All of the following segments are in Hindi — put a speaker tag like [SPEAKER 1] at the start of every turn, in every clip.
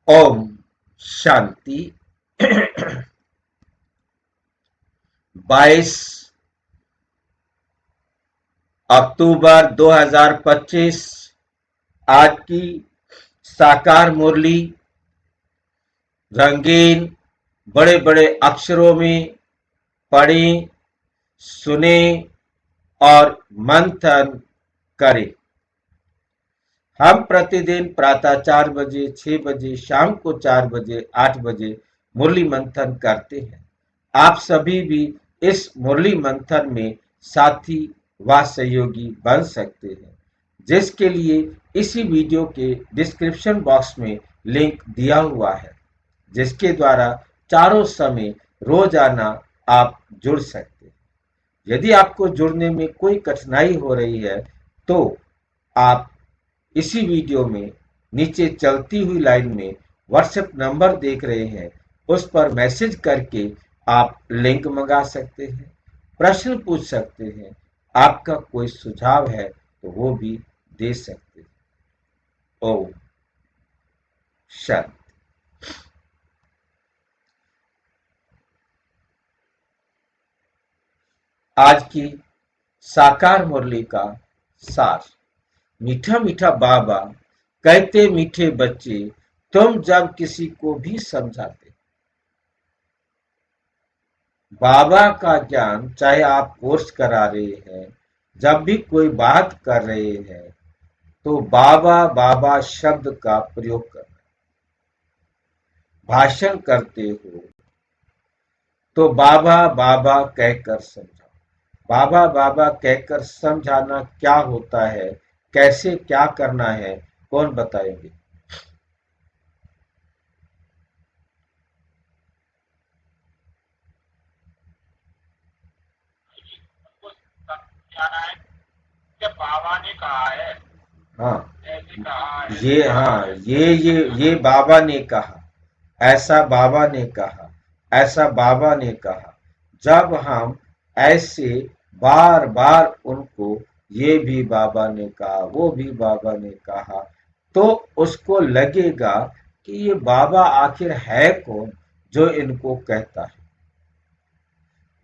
[SPEAKER 1] ओम शांति। 22 अक्टूबर 2025 आज की साकार मुरली रंगीन बड़े बड़े अक्षरों में पढ़ें, सुने और मंथन करें। हम प्रतिदिन प्रातः 4 बजे, 6 बजे, शाम को 4 बजे, 8 बजे मुरली मंथन करते हैं। आप सभी भी इस मुरली मंथन में साथी व सहयोगी बन सकते हैं, जिसके लिए इसी वीडियो के डिस्क्रिप्शन बॉक्स में लिंक दिया हुआ है, जिसके द्वारा चारों समय रोजाना आप जुड़ सकते हैं। यदि आपको जुड़ने में कोई कठिनाई हो रही है तो आप इसी वीडियो में नीचे चलती हुई लाइन में व्हाट्सएप नंबर देख रहे हैं, उस पर मैसेज करके आप लिंक मंगा सकते हैं, प्रश्न पूछ सकते हैं, आपका कोई सुझाव है तो वो भी दे सकते हैं। ओम शांति। आज की साकार मुरली का सार। मीठा मीठा बाबा कहते मीठे बच्चे, तुम जब किसी को भी समझाते। बाबा का ज्ञान चाहे आप कोर्स करा रहे हैं, जब भी कोई बात कर रहे हैं तो बाबा बाबा शब्द का प्रयोग करना। भाषण करते हो तो बाबा बाबा कहकर समझाओ। बाबा बाबा कहकर समझाना क्या होता है, कैसे क्या करना है, कौन बताएंगे?
[SPEAKER 2] बाबा ने कहा है,
[SPEAKER 1] हाँ,
[SPEAKER 2] ऐसे कहा है,
[SPEAKER 1] ये हाँ ये बाबा ने कहा, ऐसा बाबा ने कहा, ऐसा बाबा ने कहा। जब हम ऐसे बार बार उनको ये भी बाबा ने कहा, वो भी बाबा ने कहा, तो उसको लगेगा कि ये बाबा आखिर है कौन जो इनको कहता है।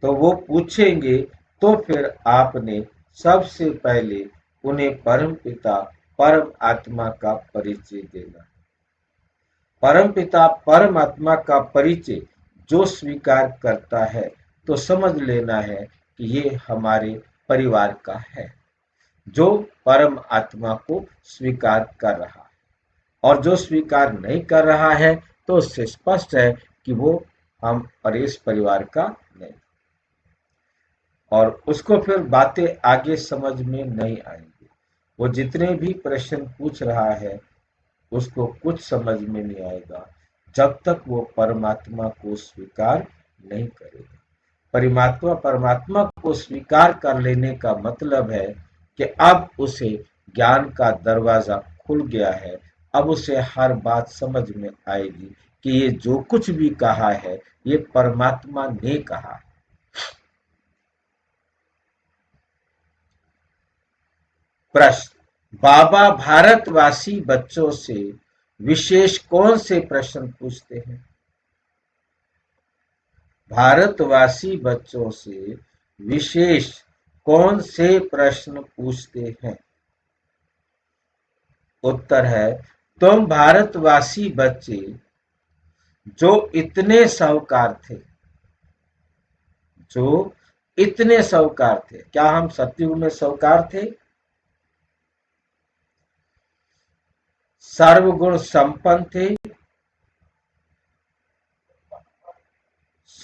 [SPEAKER 1] तो वो पूछेंगे, तो फिर आपने सबसे पहले उन्हें परम पिता परम आत्मा का परिचय देना। परम पिता परमात्मा का परिचय जो स्वीकार करता है तो समझ लेना है कि ये हमारे परिवार का है। जो परम आत्मा को स्वीकार कर रहा है और जो स्वीकार नहीं कर रहा है तो उससे स्पष्ट है कि वो हम और इस परिवार का नहीं, और उसको फिर बातें आगे समझ में नहीं आएंगी। वो जितने भी प्रश्न पूछ रहा है उसको कुछ समझ में नहीं आएगा जब तक वो परमात्मा को स्वीकार नहीं करेगा। परमात्मा परमात्मा को स्वीकार कर लेने का मतलब है कि अब उसे ज्ञान का दरवाजा खुल गया है। अब उसे हर बात समझ में आएगी कि ये जो कुछ भी कहा है ये परमात्मा ने कहा है। प्रश्न। बाबा भारतवासी बच्चों से विशेष कौन से प्रश्न पूछते हैं? भारतवासी बच्चों से विशेष कौन से प्रश्न पूछते हैं? उत्तर है, तुम भारतवासी बच्चे जो इतने साहूकार थे, जो इतने साहूकार थे। क्या हम सतयुग में साहूकार थे? सर्वगुण संपन्न थे,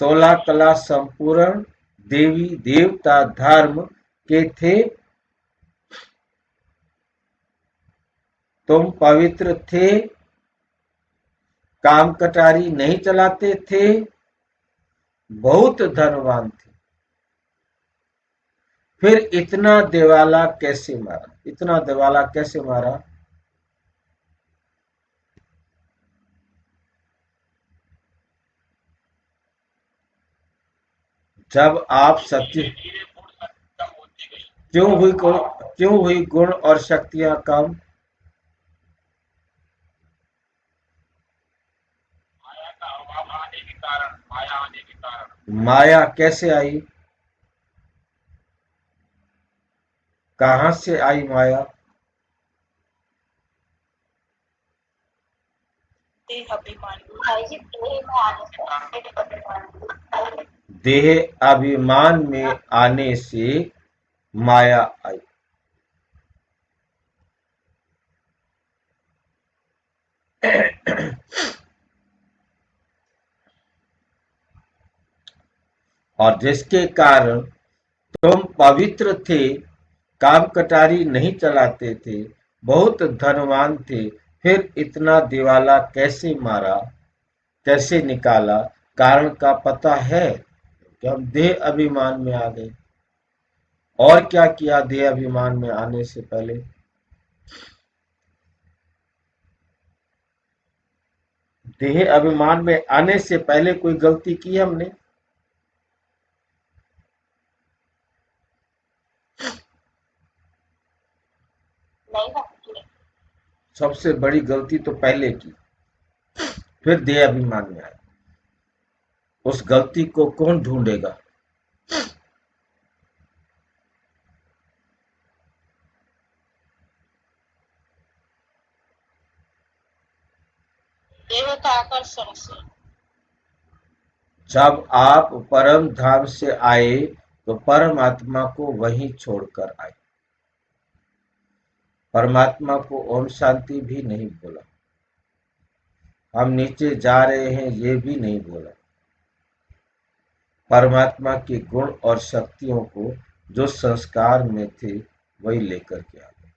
[SPEAKER 1] 16 कला संपूर्ण, देवी देवता धर्म के थे, तुम पवित्र थे, काम कटारी नहीं चलाते थे, बहुत धनवान थे। फिर इतना दिवाला कैसे मारा? इतना दिवाला कैसे मारा? जब आप सत्य क्यों हुई गुण और शक्तियां कम? माया कैसे आई? कहां से आई माया?
[SPEAKER 3] देह अभिमान भाई देह में आने से
[SPEAKER 1] देह अभिमान में आने से माया आई। और जिसके कारण तुम पवित्र थे, काम कटारी नहीं चलाते थे, बहुत धनवान थे, फिर इतना दिवाला कैसे मारा, कैसे निकाला? कारण का पता है कि हम देह अभिमान में आ गए। और क्या किया देह अभिमान में आने से पहले? देह अभिमान में आने से पहले कोई गलती की हमने?
[SPEAKER 3] नहीं होती।
[SPEAKER 1] सबसे बड़ी गलती तो पहले की, फिर देह अभिमान में आए। उस गलती को कौन ढूंढेगा?
[SPEAKER 3] देह का आकर्षण से
[SPEAKER 1] जब आप परम धाम से आए तो परमात्मा को वहीं छोड़कर आए। परमात्मा को ओम शांति भी नहीं बोला, हम नीचे जा रहे हैं ये भी नहीं बोला। परमात्मा के गुण और शक्तियों को जो संस्कार में थे वही लेकर के आ गए।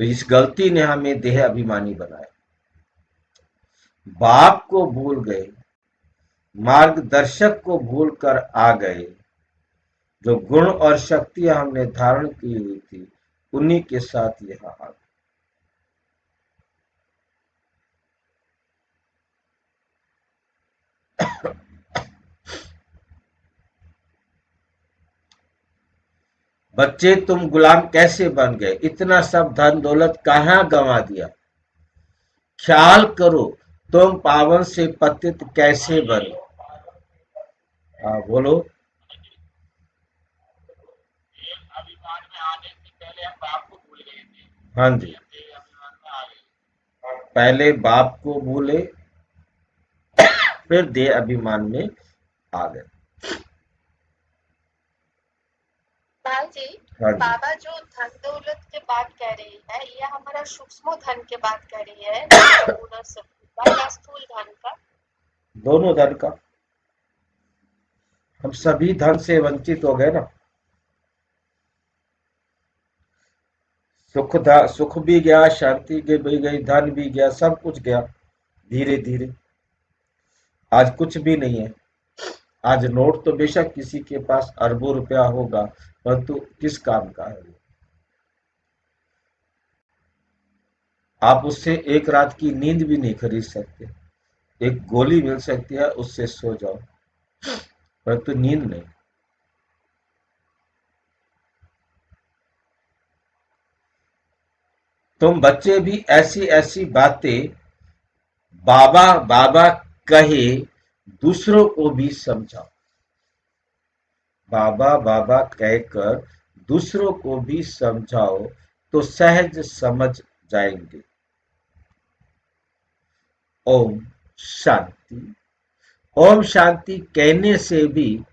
[SPEAKER 1] तो इस गलती ने हमें देह अभिमानी बनाया, बाप को भूल गए, मार्गदर्शक को भूलकर आ गए। जो गुण और शक्तियां हमने धारण की हुई थी उन्हीं के साथ यहाँ आ गए। बच्चे तुम गुलाम कैसे बन गए? इतना सब धन दौलत कहाँ गंवा दिया? ख्याल करो तुम पावन से पतित कैसे बने? हाँ बोलो।
[SPEAKER 2] देह अभिमान में आने से पहले हम बाप को भूल गए थे,
[SPEAKER 1] हाँ जी,
[SPEAKER 2] इसलिए हम देह अभिमान में आ गए।
[SPEAKER 1] पहले बाप को भूले, फिर देह अभिमान में आ गए।
[SPEAKER 3] भाई जी
[SPEAKER 1] हाँ जी,
[SPEAKER 3] बाबा जो धन दौलत के बात कह रही है ये हमारा सूक्ष्म धन के बात कर रही है गुण और शक्ति का या स्थूल धन का।
[SPEAKER 1] दोनों धन का। हम सभी धन से वंचित हो गए ना। सुख भी गया, शांति के भी गई, धन भी गया, सब कुछ गया धीरे धीरे। आज कुछ भी नहीं है। आज नोट तो बेशक किसी के पास अरबों रुपया होगा, परंतु किस काम का है वो? आप उससे एक रात की नींद भी नहीं खरीद सकते। एक गोली मिल सकती है, उससे सो जाओ, परंतु नींद नहीं। तुम बच्चे भी ऐसी ऐसी बातें बाबा बाबा कहे दूसरों को भी समझाओ। बाबा बाबा कहकर दूसरों को भी समझाओ तो सहज समझ जाएंगे। ओम शांति। ओम शांति कहने से भी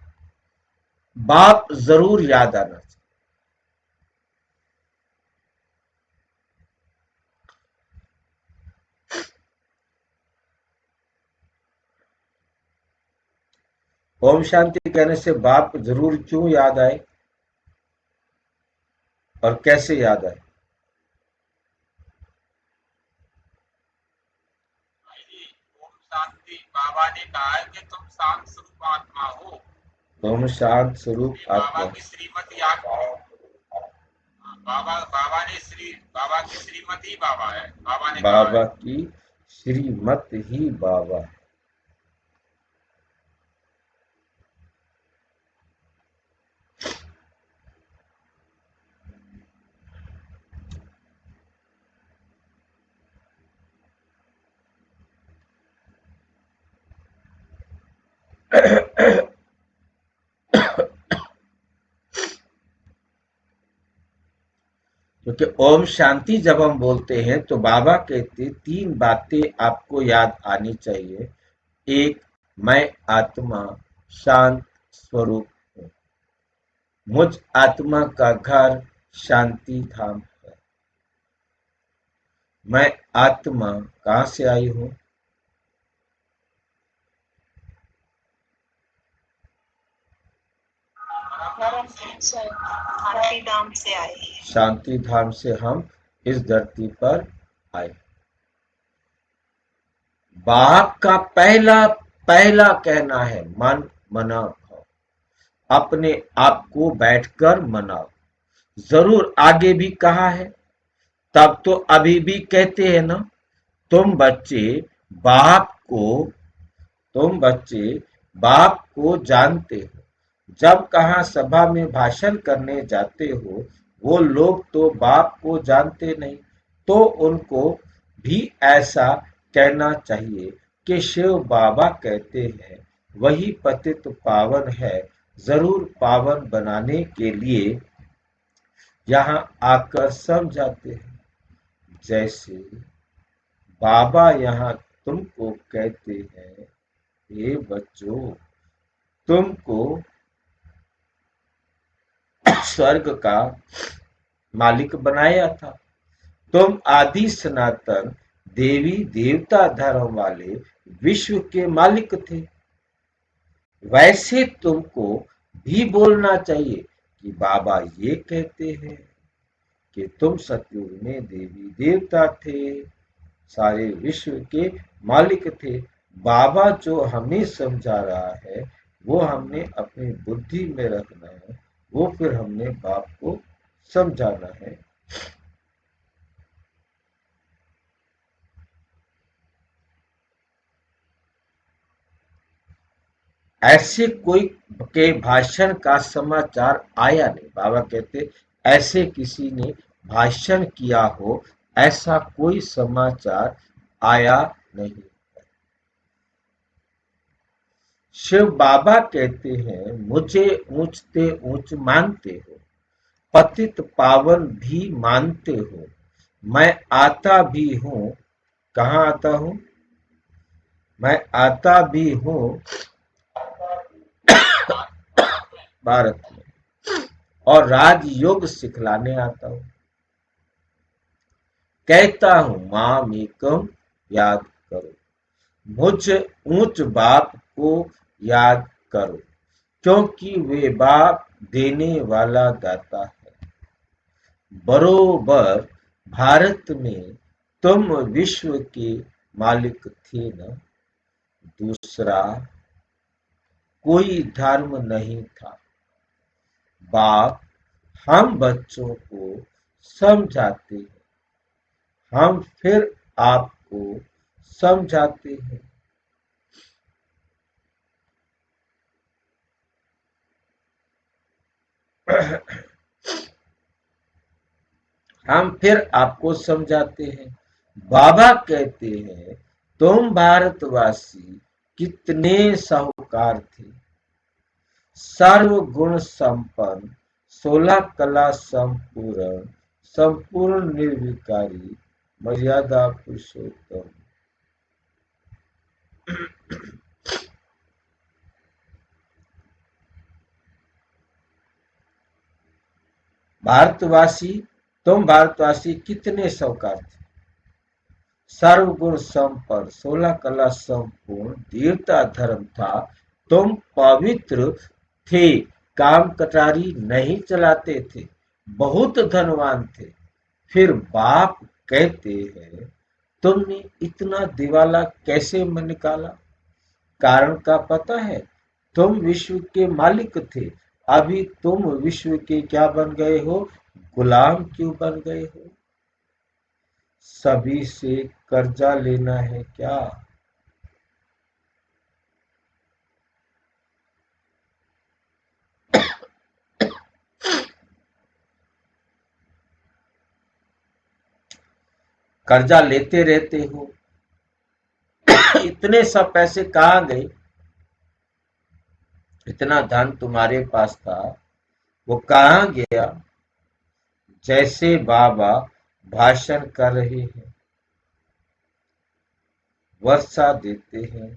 [SPEAKER 1] बाप जरूर याद आना चाहिए। ओम शांति कहने से बाप जरूर क्यों याद आए और कैसे याद आए?
[SPEAKER 2] भाई जी, ओम शांति बाबा ने कहा है कि तुम शांत स्वरूप आत्मा हो।
[SPEAKER 1] ओम शांत स्वरूप
[SPEAKER 2] ये बाबा
[SPEAKER 1] आत्मा।
[SPEAKER 2] की श्रीमत याद, बाबा की श्रीमत ही बाबा है, बाबा ने कहा
[SPEAKER 1] बाबा
[SPEAKER 2] है।
[SPEAKER 1] की श्रीमत ही बाबा। क्योंकि ओम शांति जब हम बोलते हैं तो बाबा कहते 3 बातें आपको याद आनी चाहिए। एक, मैं आत्मा शांत स्वरूप हूँ। मुझ आत्मा का घर शांति धाम है। मैं आत्मा कहाँ से आई हूँ?
[SPEAKER 3] शांति धाम से आए हैं।
[SPEAKER 1] शांति धाम से हम इस धरती पर आए। बाप का पहला पहला कहना है मन मना भाव। अपने आप को बैठकर मनाओ। जरूर आगे भी कहा है, तब तो अभी भी कहते हैं ना, तुम बच्चे बाप को तुम बच्चे बाप को जानते हो। जब कहाँ सभा में भाषण करने जाते हो, वो लोग तो बाप को जानते नहीं, तो उनको भी ऐसा कहना चाहिए कि शिव बाबा कहते हैं वही पतित पावन है। जरूर पावन बनाने के लिए यहाँ आकर समझाते हैं। जैसे बाबा यहाँ तुमको कहते हैं, हे बच्चों, तुमको स्वर्ग का मालिक बनाया था। तुम आदि सनातन देवी देवता धर्म वाले विश्व के मालिक थे। वैसे तुमको भी बोलना चाहिए कि बाबा ये कहते हैं कि तुम सतयुग में देवी देवता थे, सारे विश्व के मालिक थे। बाबा जो हमें समझा रहा है वो हमने अपनी बुद्धि में रखना है, वो फिर हमने बाप को समझाना है। ऐसे कोई के भाषण का समाचार आया नहीं। बाबा कहते ऐसे किसी ने भाषण किया हो ऐसा कोई समाचार आया नहीं। शिव बाबा कहते हैं मुझे ऊंचते ऊंच मानते हो, पतित पावन भी मानते हो। मैं आता भी हूं। कहाँ आता हूं? मैं आता भी हूं भारत में, और राजयोग सिखलाने आता हूं। कहता हूं माम एकम याद करो। मुझ ऊंच बाप को याद करो, क्योंकि वे बाप देने वाला दाता है। बरोबर भारत में तुम विश्व के मालिक थे न। दूसरा कोई धर्म नहीं था। बाप हम बच्चों को समझाते हैं, हम फिर आपको समझाते हैं। हम फिर आपको समझाते हैं। बाबा कहते हैं तुम भारतवासी कितने साहूकार थे, सर्व गुण संपन्न, 16 कला संपूर्ण, संपूर्ण निर्विकारी, मर्यादा पुरुषोत्तम। तुम भारतवासी कितने साहूकार थे, सर्वगुण संपन्न, 16 कला संपूर्ण, देवता धर्म था। तुम पवित्र थे, काम कटारी नहीं चलाते थे, बहुत धनवान थे। फिर बाप कहते हैं तुमने इतना दिवाला कैसे निकाला? कारण का पता है? तुम विश्व के मालिक थे, अभी तुम विश्व के क्या बन गए हो? गुलाम क्यों बन गए हो? सभी से कर्जा लेना है क्या? कर्जा लेते रहते हो। इतने सब पैसे कहाँ गए? इतना धन तुम्हारे पास था, वो कहाँ गया? जैसे बाबा भाषण कर रहे हैं, वर्षा देते हैं,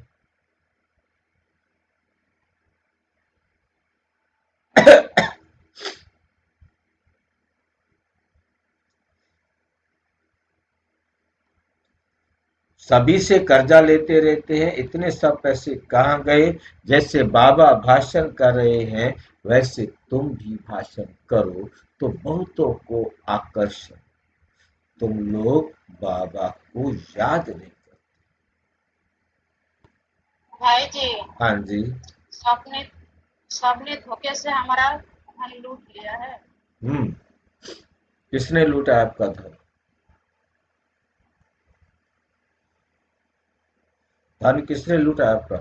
[SPEAKER 1] सभी से कर्जा लेते रहते हैं, इतने सब पैसे कहाँ गए? जैसे बाबा भाषण कर रहे हैं वैसे तुम भी भाषण करो तो बहुतों को आकर्षण। तुम लोग बाबा को याद नहीं करते।
[SPEAKER 4] भाई जी,
[SPEAKER 1] हाँ जी।
[SPEAKER 4] सबने सबने धोखे से हमारा धन लूट लिया है।
[SPEAKER 1] किसने लूटा आपका धन? धन किसने लूटा आपका?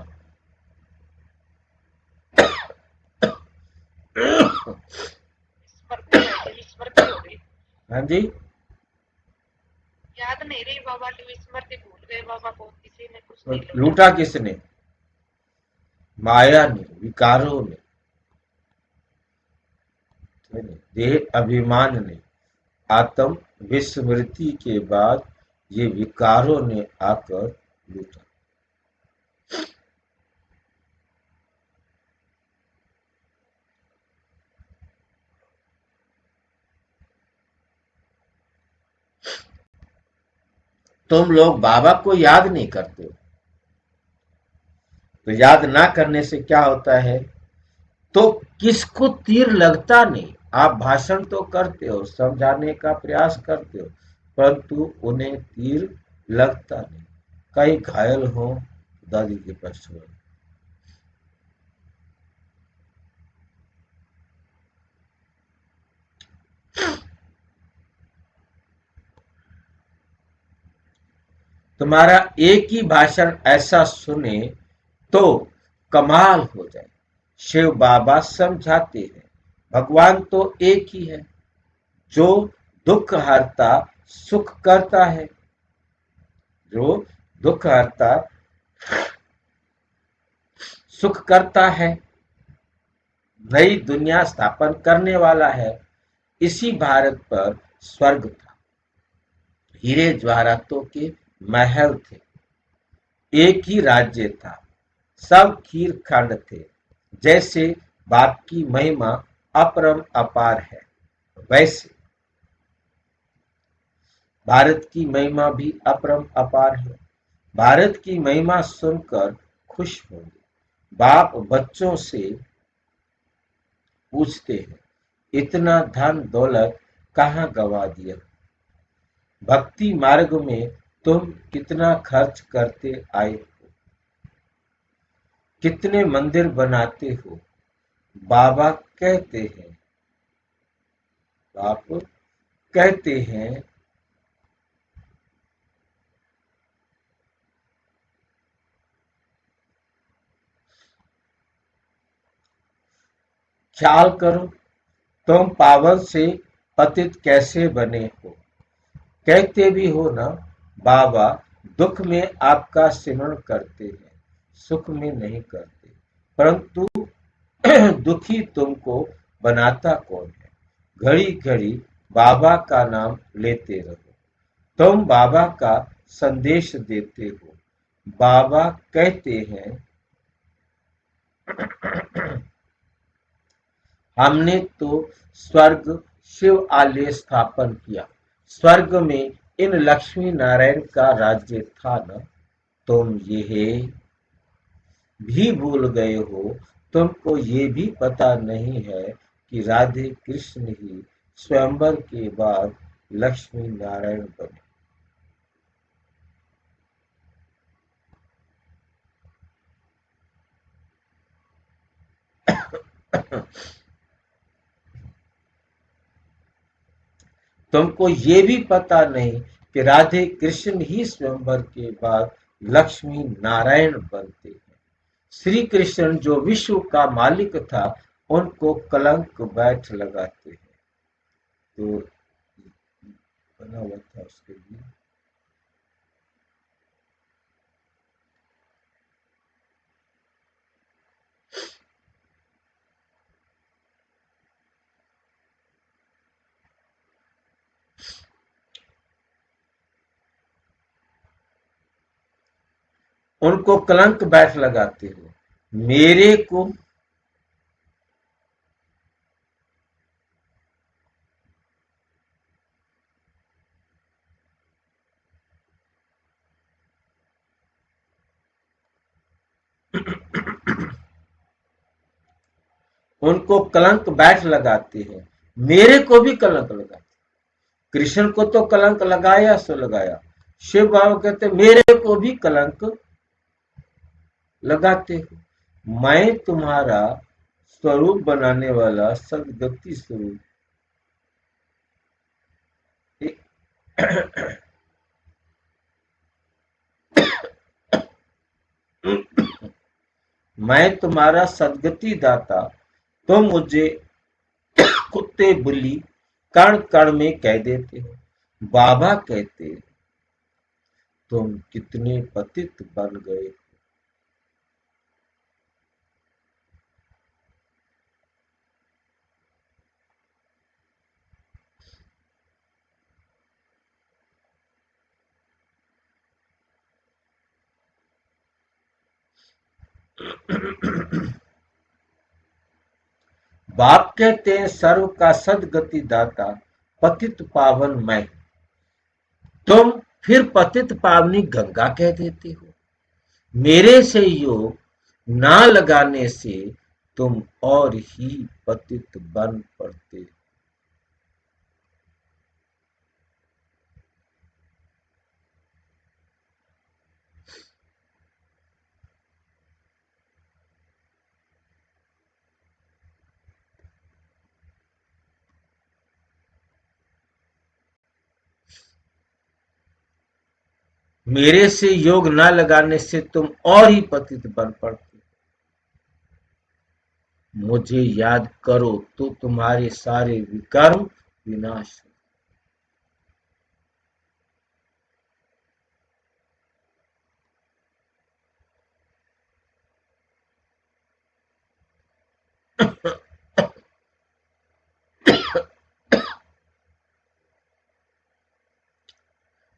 [SPEAKER 4] ईश्वर की हो गई।
[SPEAKER 1] हाँ जी।
[SPEAKER 4] याद नहीं रही बाबा की, स्मृति भूल गए बाबा को, किसी ने कुछ नहीं लूटा।
[SPEAKER 1] लूटा किसने? माया ने, विकारों ने, देह अभिमान ने, आत्म विस्मृति के बाद ये विकारों ने आकर लूटा। तुम लोग बाबा को याद नहीं करते हो, तो याद ना करने से क्या होता है? तो किसको तीर लगता नहीं। आप भाषण तो करते हो, समझाने का प्रयास करते हो, परंतु उन्हें तीर लगता नहीं। कई घायल हो दादी के पास छोड़। तुम्हारा एक ही भाषण ऐसा सुने तो कमाल हो जाए। शिव बाबा समझाते हैं भगवान तो एक ही है, जो दुख हरता सुख करता है, जो दुख हरता सुख करता है, नई दुनिया स्थापन करने वाला है। इसी भारत पर स्वर्ग था, हीरे जवाहरातों के महल थे, एक ही राज्य था, सब खीर खंड थे। जैसे बाप की महिमा अपरम अपार है, वैसे भारत की महिमा भी अपरम अपार है। भारत की महिमा सुनकर खुश होंगे। बाप बच्चों से पूछते हैं, इतना धन दौलत कहाँ गवा दिया? भक्ति मार्ग में तुम कितना खर्च करते आए हो? कितने मंदिर बनाते हो? बाबा कहते हैं बाप कहते हैं ख्याल करो, तुम पावन से पतित कैसे बने हो? कहते भी हो ना, बाबा दुख में आपका सिमरण करते हैं, सुख में नहीं करते। परंतु दुखी तुमको बनाता कौन है? घड़ी घड़ी बाबा का नाम लेते रहो, तुम बाबा का संदेश देते हो। बाबा कहते हैं हमने तो स्वर्ग शिव आलय स्थापन किया, स्वर्ग में इन लक्ष्मी नारायण का राज्य था न। तुम ये भी भूल गए हो, तुमको ये भी पता नहीं है कि राधे कृष्ण ही स्वयंवर के बाद लक्ष्मी नारायण बने। तुमको ये भी पता नहीं कि राधे कृष्ण ही स्वयंवर के बाद लक्ष्मी नारायण बनते हैं। श्री कृष्ण जो विश्व का मालिक था, उनको कलंक बैठ लगाते हैं। तो बना हुआ था उसके लिए। उनको कलंक बैठ लगाते हो। मेरे को उनको कलंक बैठ लगाते हैं, मेरे को भी कलंक लगाते। कृष्ण को तो कलंक लगाया सो लगाया। शिव बाबा कहते मेरे को भी कलंक लगाते हो। मैं तुम्हारा स्वरूप बनाने वाला सदगति स्वरूप मैं तुम्हारा सदगति दाता, तुम मुझे कुत्ते बिल्ली कण कण में कह देते हो। बाबा कहते तुम कितने पतित बन गए। बाप कहते हैं सर्व का सदगति दाता, पतित पावन मैं। तुम फिर पतित पावनी गंगा कह देते हो। मेरे से योग ना लगाने से तुम और ही पतित बन पड़ते। मेरे से योग ना लगाने से तुम और ही पतित बन पड़ते। मुझे याद करो तो तुम्हारे सारे विकर्म विनाश हो।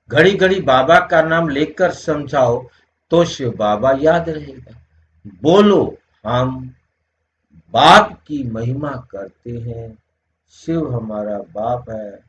[SPEAKER 1] घड़ी घड़ी बाबा का नाम लेकर समझाओ तो शिव बाबा याद रहेगा। बोलो हम बाप की महिमा करते हैं, शिव हमारा बाप है।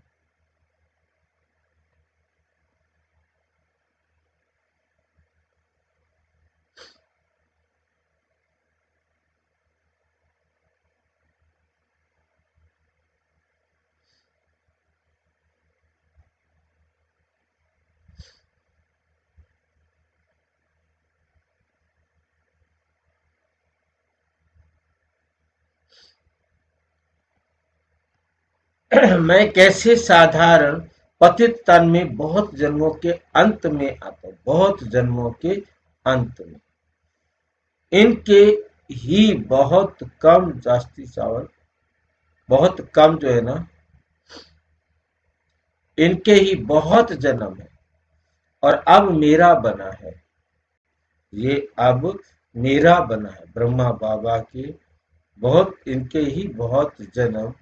[SPEAKER 1] मैं कैसे साधारण पतित तन में बहुत जन्मों के अंत में आता हूं, बहुत जन्मों के अंत में। इनके ही बहुत कम जास्ती चावल, बहुत कम जो है ना, इनके ही बहुत जन्म है और अब मेरा बना है। ये अब मेरा बना है ब्रह्मा बाबा के बहुत, इनके ही बहुत जन्म।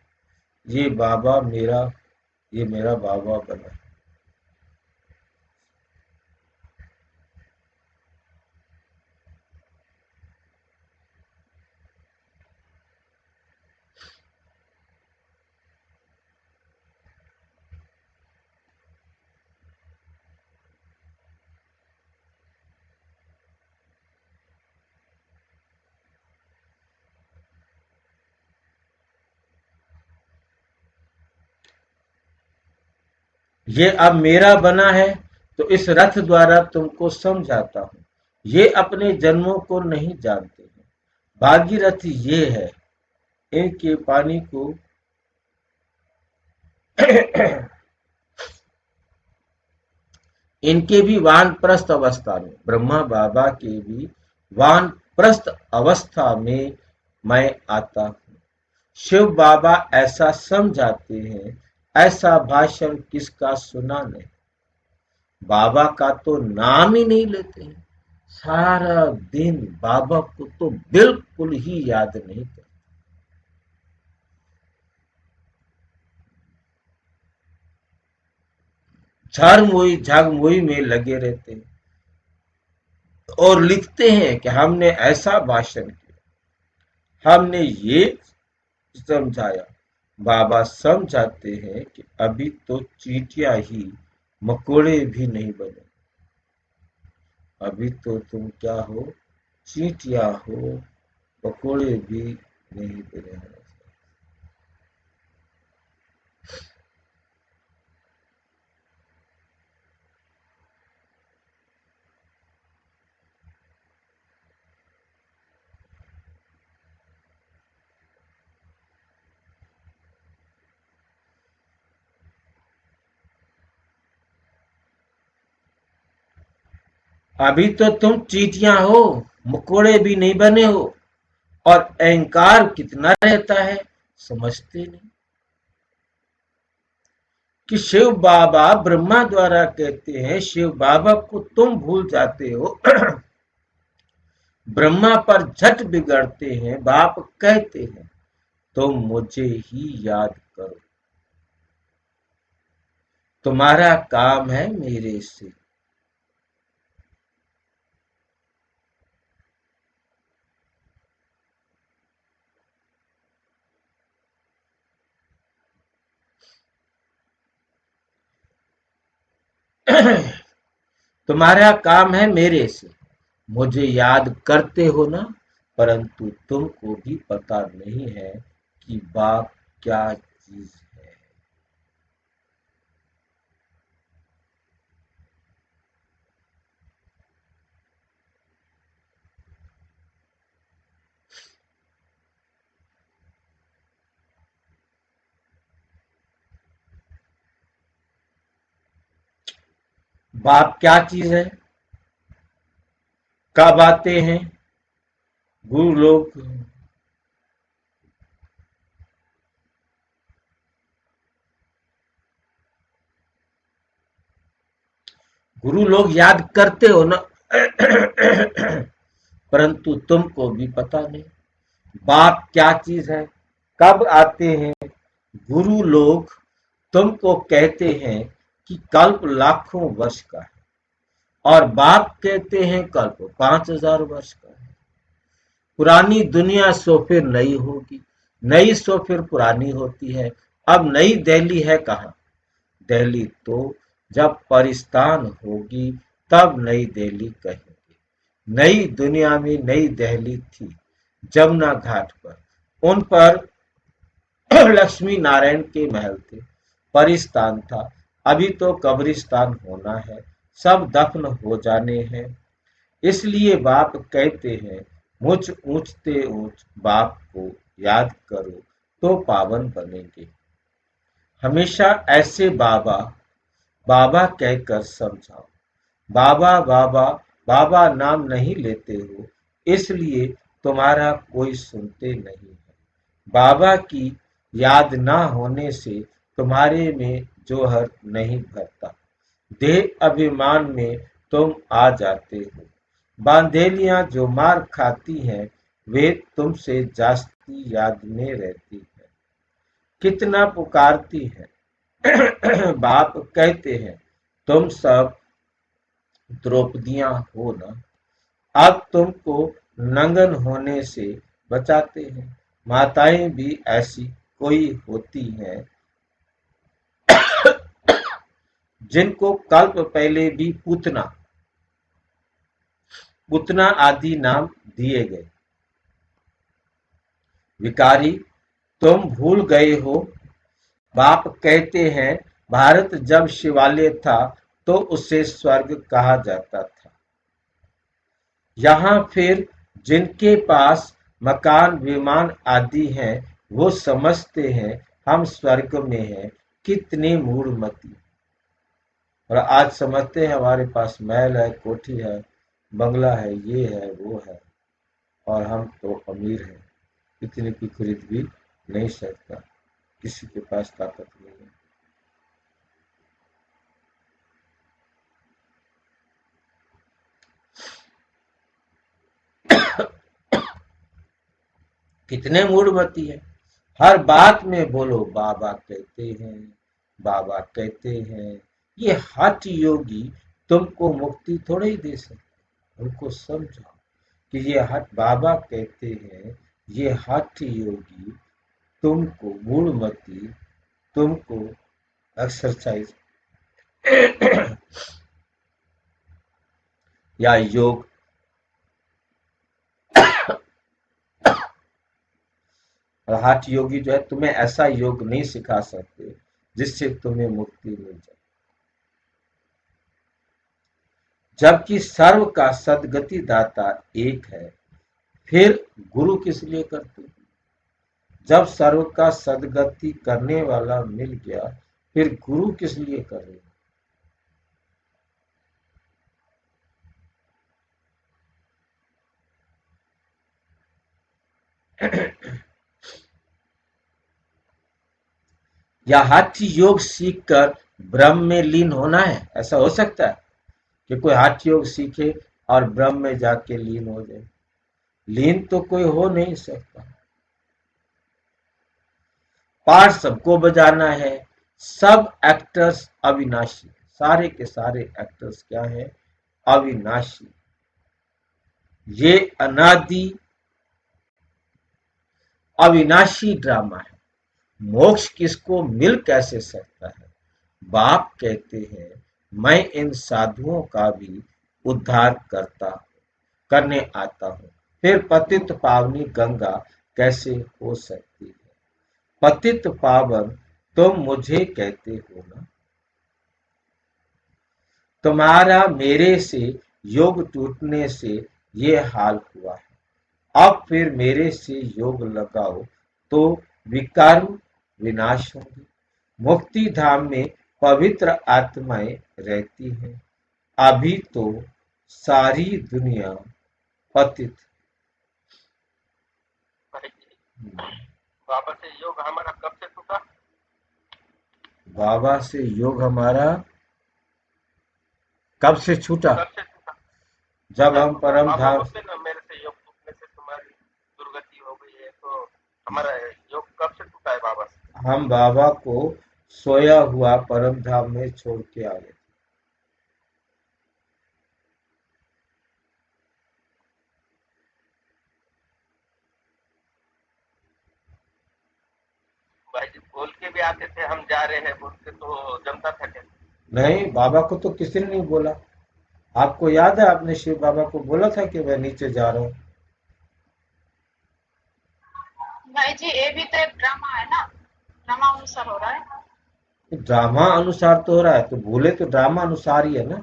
[SPEAKER 1] ये बाबा मेरा, ये मेरा बाबा बना। ये अब मेरा बना है तो इस रथ द्वारा तुमको समझाता हूं। ये अपने जन्मों को नहीं जानते हैं। भागीरथ ये है, इनके पानी को इनके भी वानप्रस्थ अवस्था में, ब्रह्मा बाबा के भी वानप्रस्थ अवस्था में मैं आता हूँ। शिव बाबा ऐसा समझाते हैं, ऐसा भाषण किसका सुना नहीं। बाबा का तो नाम ही नहीं लेते हैं। सारा दिन बाबा को तो बिल्कुल ही याद नहीं करते। झरमुई झगमुई में लगे रहते हैं। और लिखते हैं कि हमने ऐसा भाषण किया, हमने ये समझाया। बाबा समझाते हैं कि अभी तो चींटियां ही मकोड़े भी नहीं बने, अभी तो तुम क्या हो, चींटियां हो, मकोड़े भी नहीं बने हैं। अभी तो तुम चींटियां हो, मकोड़े भी नहीं बने हो, और अहंकार कितना रहता है, समझते नहीं कि शिव बाबा ब्रह्मा द्वारा कहते हैं, शिव बाबा को तुम भूल जाते हो। ब्रह्मा पर झट बिगड़ते हैं। बाप कहते हैं तुम मुझे ही याद करो, तुम्हारा काम है मेरे से। तुम्हारा काम है मेरे से, मुझे याद करते हो ना, परंतु तुमको भी पता नहीं है कि बाप क्या चीज है। बाप क्या चीज है, कब आते हैं गुरु लोग, गुरु लोग याद करते हो ना, परंतु तुमको भी पता नहीं बाप क्या चीज है, कब आते हैं गुरु लोग। तुमको कहते हैं कि कल्प लाखों वर्ष का है, और बाप कहते हैं कल्प 5000 वर्ष का है। पुरानी दुनिया सो फिर नई होगी, नई सो फिर पुरानी होती है। अब नई दिल्ली है कहाँ, दिल्ली तो जब परिस्तान होगी तब नई दिल्ली कहेंगे। नई दुनिया में नई दिल्ली थी जमुना घाट पर, उन पर लक्ष्मी नारायण के महल थे, परिस्तान था। अभी तो कब्रिस्तान होना है, सब दफन हो जाने हैं। इसलिए बाप कहते हैं मुझ ऊंचते ऊंच बाप को याद करो तो पावन बनेंगे। हमेशा ऐसे बाबा बाबा कहकर समझाओ। बाबा बाबा बाबा नाम नहीं लेते हो, इसलिए तुम्हारा कोई सुनते नहीं है। बाबा की याद ना होने से तुम्हारे में जोहर नहीं भरता, देह अभिमान में तुम आ जाते हो। बांधेलियां जो मार खाती हैं वे तुमसे जास्ती याद में रहती है, कितना पुकारती है। बाप कहते हैं तुम सब द्रौपदियां हो ना, अब तुमको नंगन होने से बचाते हैं। माताएं भी ऐसी कोई होती हैं जिनको कल्प पहले भी पूतना पूतना आदि नाम दिए गए। विकारी तुम भूल गए हो, बाप कहते हैं भारत जब शिवालय था तो उसे स्वर्ग कहा जाता था। यहाँ फिर जिनके पास मकान विमान आदि हैं वो समझते हैं हम स्वर्ग में हैं, कितने मूढ़मती। और आज समझते हैं हमारे पास महल है, कोठी है, बंगला है, ये है वो है, और हम तो अमीर हैं, इतने की खरीद भी नहीं सकता, किसी के पास ताकत नहीं है। कितने मूढ़मती है, हर बात में बोलो बाबा कहते हैं, बाबा कहते हैं। ये हठ योगी तुमको मुक्ति थोड़े ही दे सकते, उनको समझाओ कि ये हठ, बाबा कहते हैं ये हठ योगी तुमको मूढ़मती, तुमको एक्सरसाइज या योग और हठ योगी जो है तुम्हें ऐसा योग नहीं सिखा सकते जिससे तुम्हें मुक्ति मिल जाए, जबकि सर्व का सदगति दाता एक है। फिर गुरु किस लिए करते हैं? जब सर्व का सदगति करने वाला मिल गया फिर गुरु किस लिए कर रहे हैं? या हठ योग सीखकर ब्रह्म में लीन होना है? ऐसा हो सकता है कि कोई हठ योग सीखे और ब्रह्म में जाके लीन हो जाए? लीन तो कोई हो नहीं सकता। पार्ट सबको बजाना है। सब एक्टर्स अविनाशी, सारे के सारे एक्टर्स क्या है? अविनाशी। ये अनादि अविनाशी ड्रामा है। मोक्ष किसको मिल कैसे सकता है? बाप कहते हैं मैं इन साधुओं का भी उद्धार करने आता हूँ। फिर पतित पावनी गंगा कैसे हो सकती है? पतित पावन तुम मुझे कहते हो ना। तुम्हारा मेरे से योग टूटने से ये हाल हुआ है। अब फिर मेरे से योग लगाओ तो विकर्म विनाश होंगे। मुक्ति धाम में पवित्र आत्माएं रहती हैं। अभी तो सारी दुनिया पतित।
[SPEAKER 5] बाबा से योग हमारा कब से टूटा?
[SPEAKER 1] बाबा से योग हमारा कब से छूटा?
[SPEAKER 5] कब से टूटा?
[SPEAKER 1] जब हम परम
[SPEAKER 5] बाबा
[SPEAKER 1] धाम।
[SPEAKER 5] बोलते ना मेरे से योग टूटने से तुम्हारी दुर्गति हो गई है, तो हमारा योग कब से टूटा है बाबा से?
[SPEAKER 1] हम बाबा को सोया हुआ परम धाम में छोड़ के आ गए।
[SPEAKER 5] भाई जी बोल के भी आते थे हम जा रहे हैं बोल के, तो जमता था क्या?
[SPEAKER 1] नहीं, बाबा को तो किसी ने नहीं बोला। आपको याद है आपने शिव बाबा को बोला था कि मैं नीचे जा रहा हूँ?
[SPEAKER 4] भाई जी ये भी तो एक ड्रामा है ना, ड्रामा अनुसार हो रहा है।
[SPEAKER 1] ड्रामा अनुसार तो हो रहा है, तो भूले तो ड्रामा अनुसार ही है ना।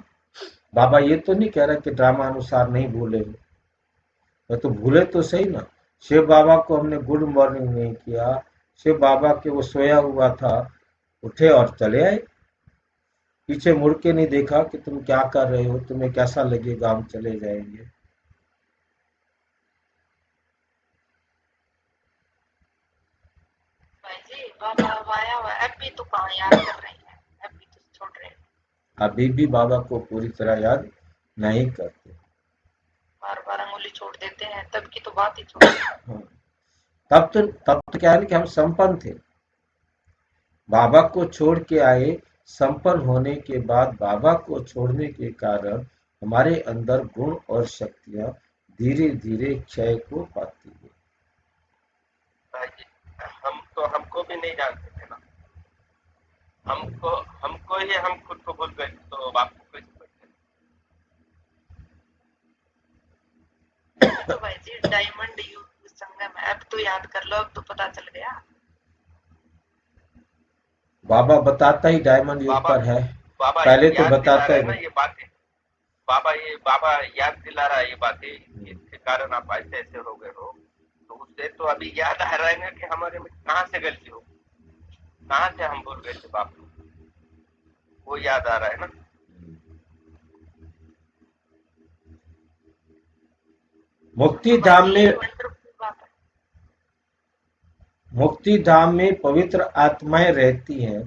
[SPEAKER 1] बाबा ये तो नहीं कह रहा कि ड्रामा अनुसार नहीं भूले हो, तो भूले तो सही ना। शिव बाबा को हमने गुड मॉर्निंग नहीं किया। शिव बाबा के वो सोया हुआ था, उठे और चले आए। पीछे मुड़ के नहीं देखा कि तुम क्या कर रहे हो, तुम्हें कैसा लगेगा, हम चले जाएंगे।
[SPEAKER 3] भाई जी बाबा आया हुआ है, अब भी तो कहाँ याद कर रहे हैं, अब भी तो छोड़ रहे हैं।
[SPEAKER 1] अभी भी बाबा को पूरी तरह याद नहीं करते।
[SPEAKER 3] बार बार अंगुली छोड़ देते हैं, तब की तो बात ही छोड़ दी।
[SPEAKER 1] हाँ। तब तो क्या है कि हम संपन्न थे, बाबा को छोड़ के आए। संपन्न होने के बाद बाबा को छोड़ने के कारण हमारे अंदर गुण और शक्तियां धीरे धीरे क्षय को पाती है।
[SPEAKER 5] भाई जी हमको भी नहीं जानते थे ना, हमको ही हम खुद को भूल गए, तो आपको कैसे पता?
[SPEAKER 3] तो भाई जी डायमंड युग संगम है, अब तो याद कर लो, अब तो पता चल गया।
[SPEAKER 1] बाबा बताता ही डायमंड युग पर है,
[SPEAKER 5] बाबा
[SPEAKER 1] पहले तो
[SPEAKER 5] याद दिला
[SPEAKER 1] बताता
[SPEAKER 5] रहा है
[SPEAKER 1] ही
[SPEAKER 5] ना
[SPEAKER 1] नहीं।
[SPEAKER 5] ये बातें। बाबा याद दिला रहा है ये बातें, इसके कारण आप ऐसे ऐसे हो गए हो, तो उससे तो अभी याद आ रहा है ना कि हमारे में कहाँ से गलती हो, कहाँ से हम भूल गए थे बाप, वो याद आ रहा है ना।
[SPEAKER 1] मुक्ति
[SPEAKER 3] तो
[SPEAKER 1] धाम
[SPEAKER 3] भाई जी
[SPEAKER 1] में
[SPEAKER 3] ये वंडरफुल बात है।
[SPEAKER 1] मुक्ति धाम में पवित्र आत्माएं रहती हैं।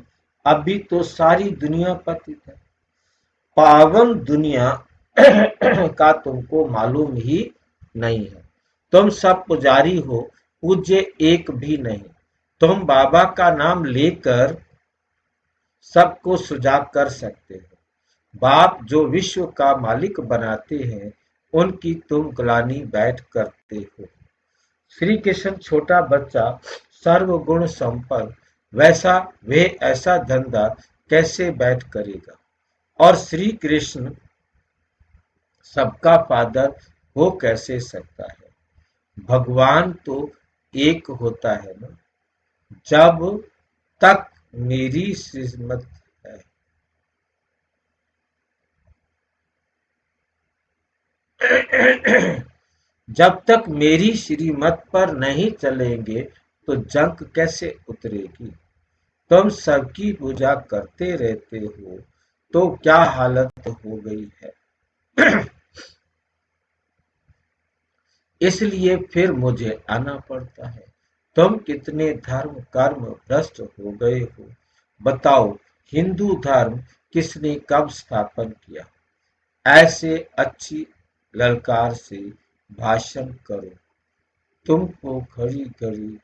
[SPEAKER 1] अभी तो सारी दुनिया पतित है। पावन दुनिया का तुमको मालूम ही नहीं है। तुम सब पुजारी हो, पूज्य एक भी नहीं। तुम बाबा का नाम लेकर सबको सुजाग कर सकते हो। बाप जो विश्व का मालिक बनाते हैं उनकी तुम ग्लानि बैठ करते हो। श्री कृष्ण छोटा बच्चा सर्वगुण संपन्न, वैसा वे ऐसा धंधा कैसे बैठ करेगा? और श्री कृष्ण सबका फादर हो कैसे सकता है? भगवान तो एक होता है ना। जब तक मेरी श्रीमत है, जब तक मेरी श्रीमत पर नहीं चलेंगे तो जंग कैसे उतरेगी? तुम सबकी पूजा करते रहते हो तो क्या हालत हो गई है। इसलिए फिर मुझे आना पड़ता है। तुम कितने धर्म कर्म भ्रष्ट हो गए हो, बताओ। हिंदू धर्म किसने कब स्थापन किया? ऐसे अच्छी ललकार से भाषण करो। तुमको घड़ी घड़ी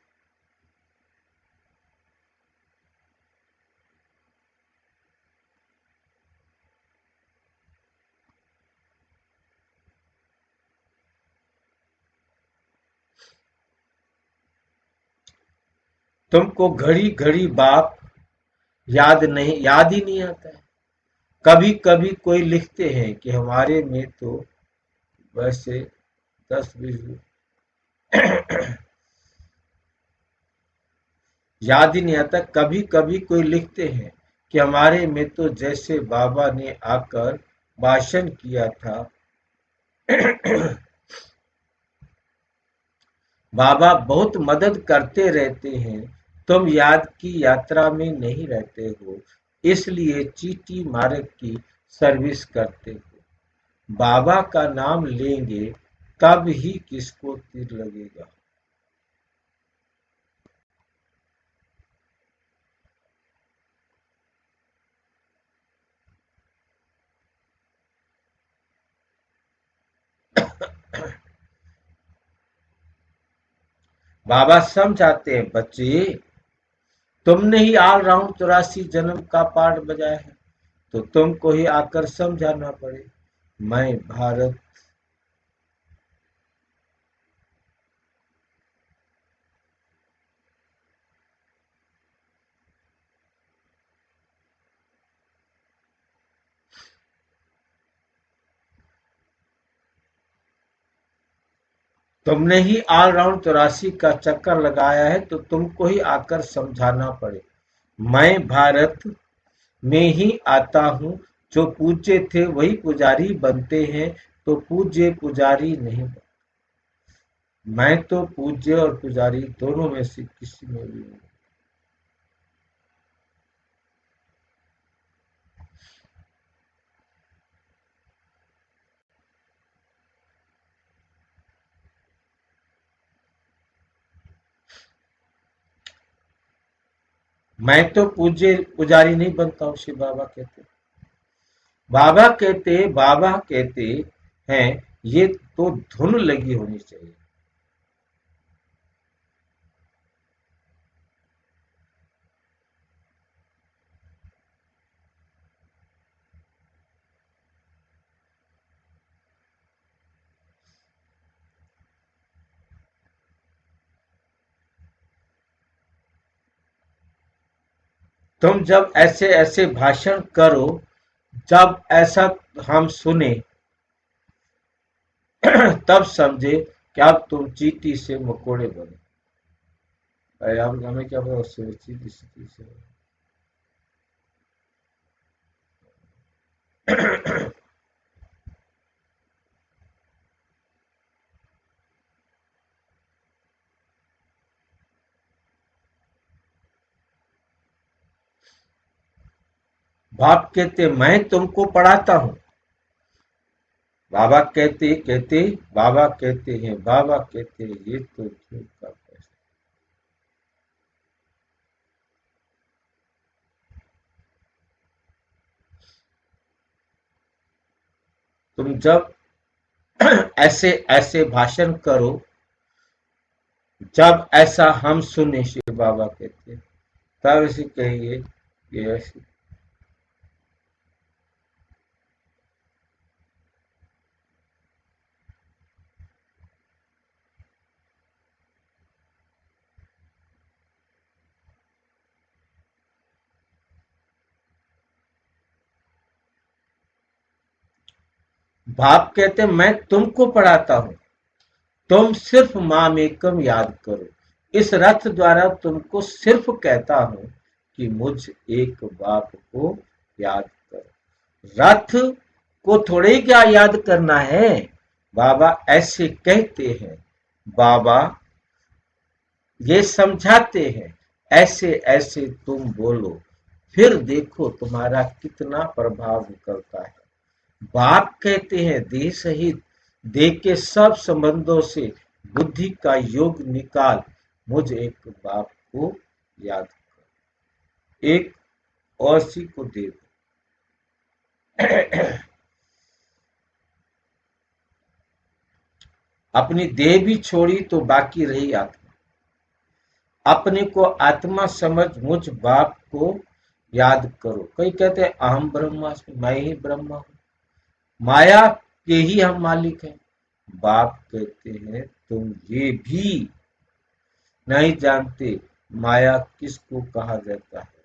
[SPEAKER 1] तुमको घड़ी घड़ी बाप याद ही नहीं आता है। कभी कभी कोई लिखते हैं कि हमारे में तो वैसे 10-20 याद ही नहीं आता। कभी कभी कोई लिखते हैं कि हमारे में तो जैसे बाबा ने आकर भाषण किया था। बाबा बहुत मदद करते रहते हैं। तुम याद की यात्रा में नहीं रहते हो, इसलिए चीटी मार्ग की सर्विस करते हो। बाबा का नाम लेंगे तब ही किसको तीर लगेगा? बाबा समझाते हैं, बच्चे तुमने ही ऑल राउंड 84 जन्म का पार्ट बजाया है, तो तुमको ही आकर समझाना पड़े। मैं भारत तुमने ही ऑल राउंड 84 का चक्कर लगाया है, तो तुमको ही आकर समझाना पड़े। मैं भारत में ही आता हूँ। जो पूज्य थे वही पुजारी बनते हैं, तो पूज्य पुजारी नहीं बनते। मैं तो पूज्य और पुजारी दोनों में से किसी में भी नहीं। मैं तो पूज्य पुजारी नहीं बनता हूँ, शिव बाबा कहते। बाबा कहते हैं ये तो धुन लगी होनी चाहिए। तुम जब ऐसे ऐसे भाषण करो, जब ऐसा हम सुने, तब समझे कि अब तुम चींटी से मकोड़े बने। अरे हम हमें क्या पता उससे चींटी से बाप कहते मैं तुमको पढ़ाता हूँ। बाबा कहते हैं ये तो झूठ का फैसला। तुम जब ऐसे ऐसे भाषण करो, जब ऐसा हम सुने, शिव बाबा कहते तब ऐसे कहेंगे कि ऐसे बाप कहते मैं तुमको पढ़ाता हूं, तुम सिर्फ माम एकम याद करो। इस रथ द्वारा तुमको सिर्फ कहता हूं कि मुझ एक बाप को याद करो। रथ को थोड़े ही क्या याद करना है, बाबा ऐसे कहते हैं, बाबा ये समझाते हैं, ऐसे ऐसे तुम बोलो, फिर देखो तुम्हारा कितना प्रभाव निकलता है। बाप कहते हैं देह सहित देह के सब संबंधों से बुद्धि का योग निकाल, मुझ एक बाप को याद कर। एक और सी को दे दो। अपनी देह भी छोड़ी तो बाकी रही आत्मा। अपने को आत्मा समझ मुझ बाप को याद करो। कई कहते हैं अहम ब्रह्मास्मि, मैं ही ब्रह्मा हूं, माया के ही हम मालिक हैं। बाप कहते हैं तुम ये भी नहीं जानते माया किसको कहा जाता है।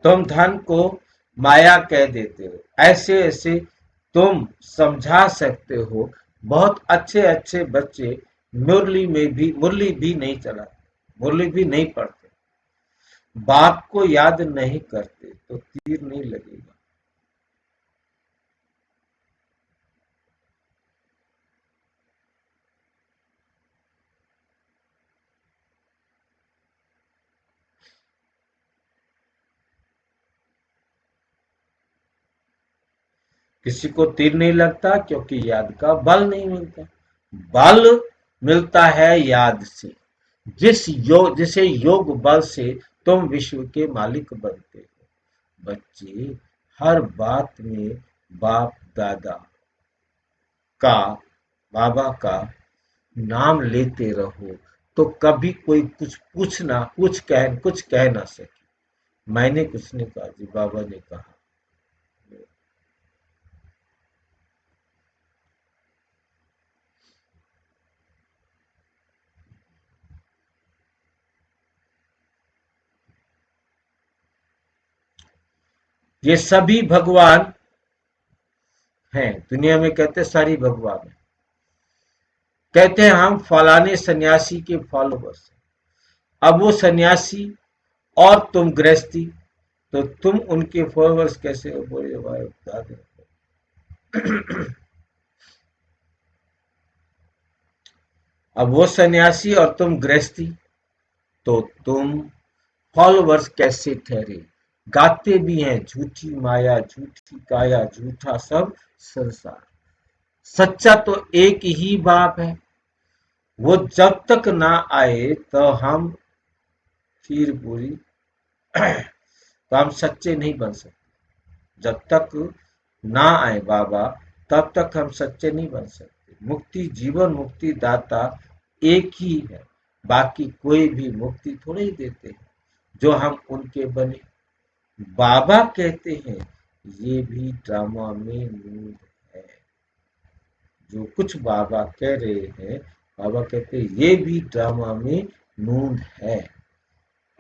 [SPEAKER 1] तुम धन को माया कह देते हो, ऐसे ऐसे तुम समझा सकते हो। बहुत अच्छे अच्छे बच्चे मुरली भी नहीं चलाते, मुरली भी नहीं पढ़ते, बाप को याद नहीं करते तो तीर नहीं लगेगा। किसी को तीर नहीं लगता क्योंकि याद का बल नहीं मिलता। बल मिलता है याद से, जिसे योग बल से तुम विश्व के मालिक बनते हो। बच्चे हर बात में बाप दादा का, बाबा का नाम लेते रहो तो कभी कोई कुछ कह ना सके। मैंने कुछ नहीं कहा जी, बाबा ने कहा। ये सभी भगवान हैं दुनिया में, कहते सारी भगवान है। कहते हैं हम फलाने सन्यासी के फॉलोवर्स। अब वो सन्यासी और तुम गृहस्थी, तो तुम उनके फॉलोवर्स कैसे हो? बोले भाई बता दो। अब वो सन्यासी और तुम गृहस्थी, तो तुम फॉलोवर्स कैसे ठहरे? गाते भी हैं झूठी माया झूठी काया झूठा सब संसार। सच्चा तो एक ही बाप है, वो जब तक ना आए तो हम खीर पूरी तो हम सच्चे नहीं बन सकते। जब तक ना आए बाबा तब तक हम सच्चे नहीं बन सकते। मुक्ति, जीवन मुक्ति दाता एक ही है, बाकी कोई भी मुक्ति थोड़े ही देते हैं जो हम उनके बने। बाबा कहते हैं ये भी ड्रामा में मूल है। जो कुछ बाबा कह रहे हैं, बाबा कहते हैं ये भी ड्रामा में नूंद है।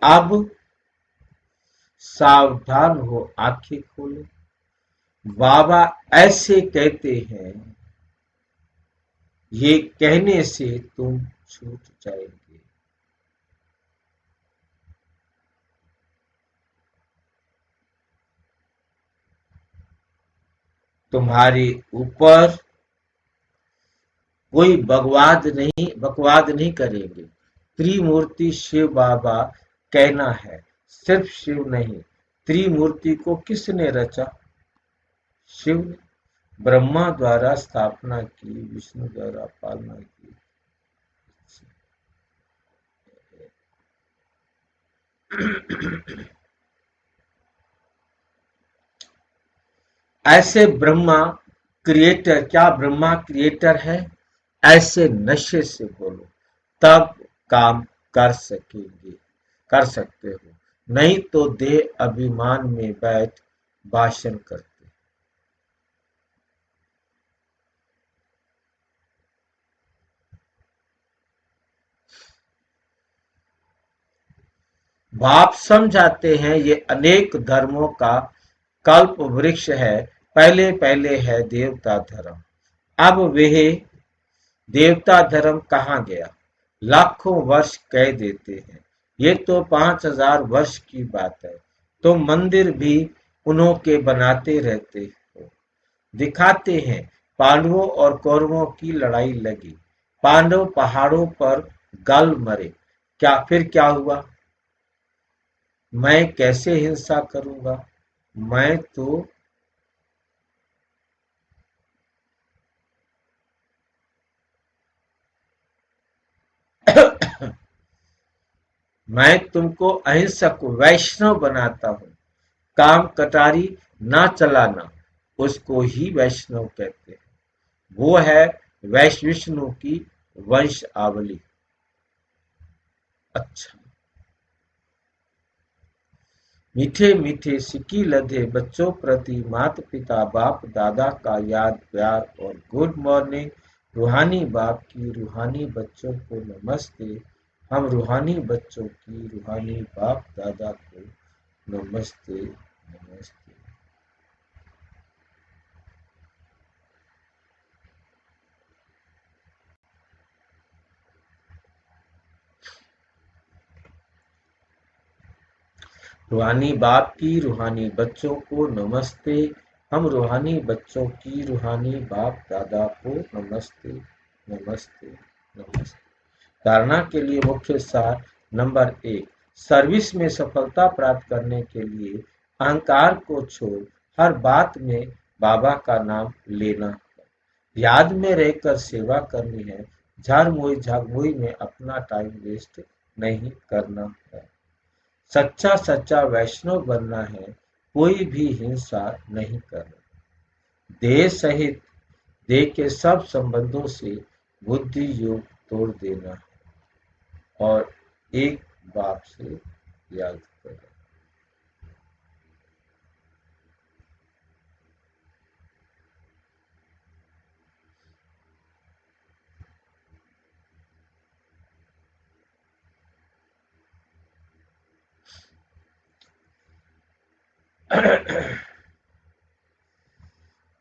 [SPEAKER 1] अब सावधान हो, आंखें खोलो। बाबा ऐसे कहते हैं, ये कहने से तुम छूट जाएंगे। तुम्हारे ऊपर कोई बकवाद नहीं करेंगे। त्रिमूर्ति शिव बाबा कहना है, सिर्फ शिव नहीं। त्रिमूर्ति को किसने रचा? शिव ने। ब्रह्मा द्वारा स्थापना की, विष्णु द्वारा पालना की। ऐसे ब्रह्मा क्रिएटर, क्या ब्रह्मा क्रिएटर है? ऐसे नशे से बोलो, तब काम कर सकेंगे, कर सकते हो। नहीं तो देह अभिमान में बैठ भाषण करते। बाप समझाते हैं ये अनेक धर्मों का कल्प वृक्ष है। पहले पहले है देवता धर्म, अब वह देवता धर्म कहाँ गया? लाखों वर्ष कह देते हैं, ये तो 5000 वर्ष की बात है। तो मंदिर भी उन्हों के बनाते रहते हो। दिखाते हैं पांडवों और कौरवों की लड़ाई लगी, पांडव पहाड़ों पर गल मरे, फिर क्या हुआ? मैं कैसे हिंसा करूंगा? मैं तो मैं तुमको अहिंसक वैष्णव बनाता हूँ। काम कटारी ना चलाना, उसको ही वैष्णव कहते हैं। वो है विष्णु की वंशावली। अच्छा, मीठे मीठे सिक्की लदे बच्चों प्रति माता पिता बाप दादा का याद प्यार और गुड मॉर्निंग। रूहानी बाप की रूहानी बच्चों को नमस्ते। हम रूहानी बच्चों की रूहानी बाप दादा को नमस्ते नमस्ते। रूहानी बाप की रूहानी बच्चों को नमस्ते। हम रूहानी बच्चों की रूहानी बाप दादा को नमस्ते नमस्ते नमस्ते। धारणा के लिए मुख्य सार नंबर 1, सर्विस में सफलता प्राप्त करने के लिए अहंकार को छोड़ हर बात में बाबा का नाम लेना है। याद में रहकर सेवा करनी है। झारमोई झागमोई में अपना टाइम वेस्ट नहीं करना है। सच्चा सच्चा वैष्णव बनना है, कोई भी हिंसा नहीं करना। देह सहित देह के सब संबंधों से बुद्धि योग तोड़ देना है और एक बाप से याद करें।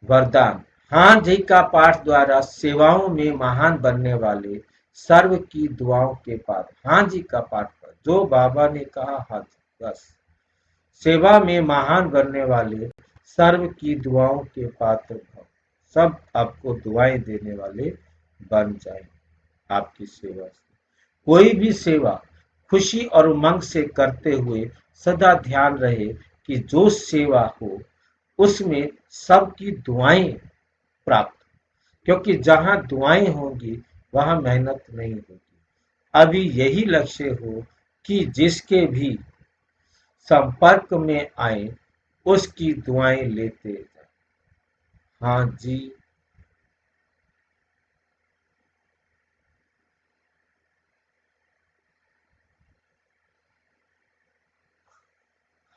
[SPEAKER 1] वरदान। हाँ जी का पाठ द्वारा सेवाओं में महान बनने वाले सर्व की दुआओं के पात्र। हाँ जी का पाठ पर जो बाबा ने कहा, हाँ जी बस। सेवा में महान बनने वाले सर्व की दुआओं के पात्र भव। सब आपको दुआएं देने वाले बन जाए आपकी सेवा से। कोई भी सेवा खुशी और उमंग से करते हुए सदा ध्यान रहे कि जो सेवा हो उसमें सबकी दुआएं प्राप्त, क्योंकि जहां दुआएं होंगी वहां मेहनत नहीं होगी। अभी यही लक्ष्य हो कि जिसके भी संपर्क में आए उसकी दुआएं लेते जाएं। हाँ जी।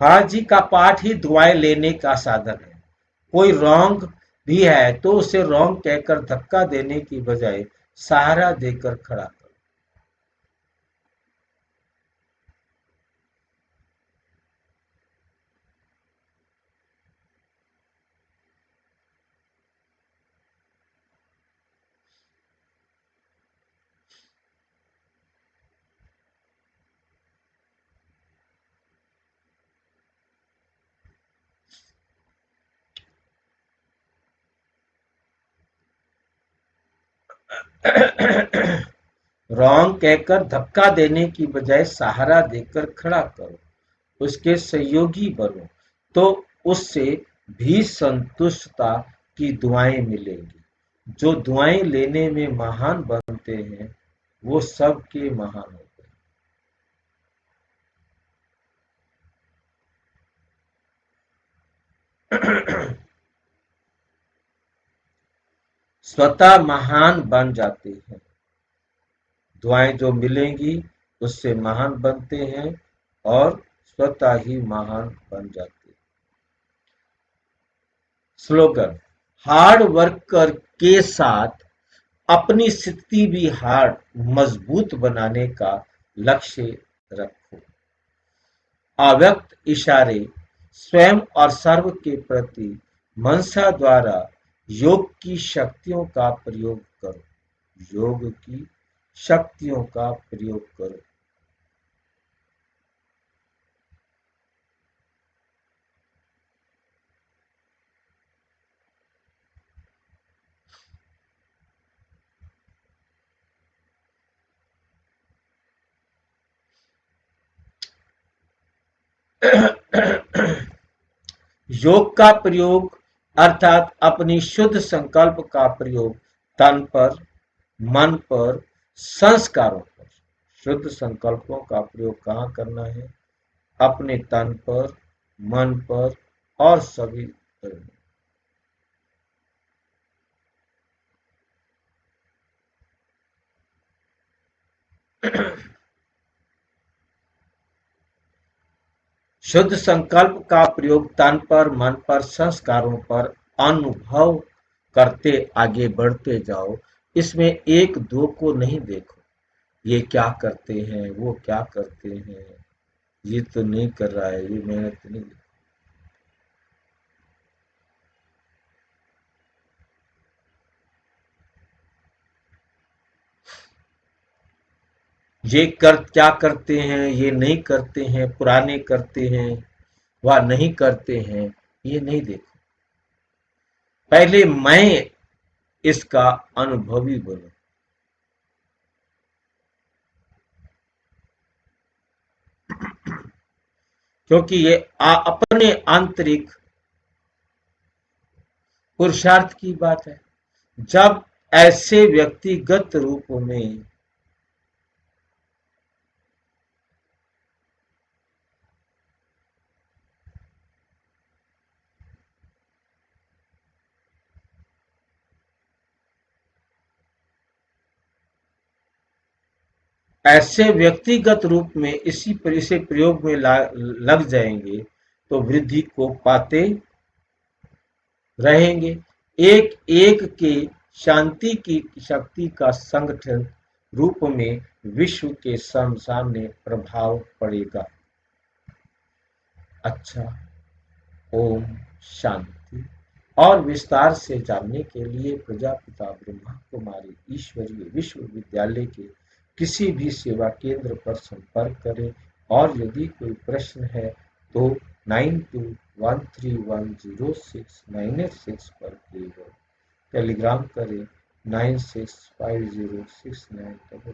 [SPEAKER 1] हाँ जी का पाठ ही दुआएं लेने का साधन है। कोई रॉन्ग भी है तो उसे रॉन्ग कहकर धक्का देने की बजाय सहारा देकर खड़ा करो। रॉन्ग कहकर धक्का देने की बजाय सहारा देकर खड़ा करो, उसके सहयोगी बनो, तो उससे भी संतुष्टता की दुआएं मिलेंगी। जो दुआएं लेने में महान बनते हैं वो सबके महान होते हैं। स्वतः महान बन जाते हैं। दुआएं जो मिलेंगी उससे महान बनते हैं और स्वतः ही महान बन जाते हैं। स्लोगन। हार्ड वर्कर के साथ अपनी स्थिति भी हार्ड मजबूत बनाने का लक्ष्य रखो। अव्यक्त इशारे स्वयं और सर्व के प्रति मनसा द्वारा योग की शक्तियों का प्रयोग करो। योग की शक्तियों का प्रयोग करो। योग का प्रयोग अर्थात अपनी शुद्ध संकल्प का प्रयोग तन पर, मन पर, संस्कारों पर। शुद्ध संकल्पों का प्रयोग कहाँ करना है? अपने तन पर, मन पर और सभी पर। शुद्ध संकल्प का प्रयोग तन पर, मन पर, संस्कारों पर अनुभव करते आगे बढ़ते जाओ। इसमें एक दो को नहीं देखो, ये क्या करते हैं, वो क्या करते हैं, ये तो नहीं कर रहा है, ये मेहनत नहीं। ये क्या करते हैं, ये नहीं करते हैं, पुराने करते हैं व नहीं करते हैं, ये नहीं देखो। पहले मैं इसका अनुभवी बनो। क्योंकि ये अपने आंतरिक पुरुषार्थ की बात है। जब ऐसे व्यक्तिगत रूप में इसे प्रयोग में लग जाएंगे तो वृद्धि को पाते रहेंगे। एक एक के शांति की शक्ति का संगठन रूप में विश्व के सामने प्रभाव पड़ेगा। अच्छा, ओम शांति। और विस्तार से जानने के लिए प्रजापिता ब्रह्मा कुमारी ईश्वरीय विश्वविद्यालय के किसी भी सेवा केंद्र पर संपर्क करें। और यदि कोई प्रश्न है तो 9213106986 पर केवल टेलीग्राम करें 96506922।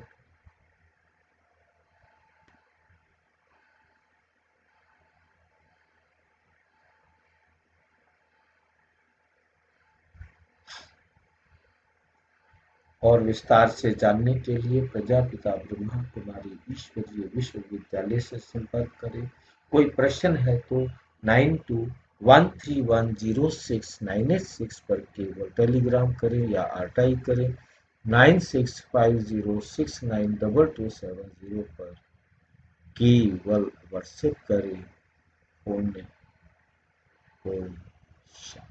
[SPEAKER 1] और विस्तार से जानने के लिए प्रजापिता ब्रह्मा कुमारी ईश्वरीय विश्वविद्यालय से संपर्क करें। कोई प्रश्न है तो 9213106986 पर केवल टेलीग्राम करें या आरटाई करें 9650692270 पर केवल व्हाट्सएप करें। ओम शांति।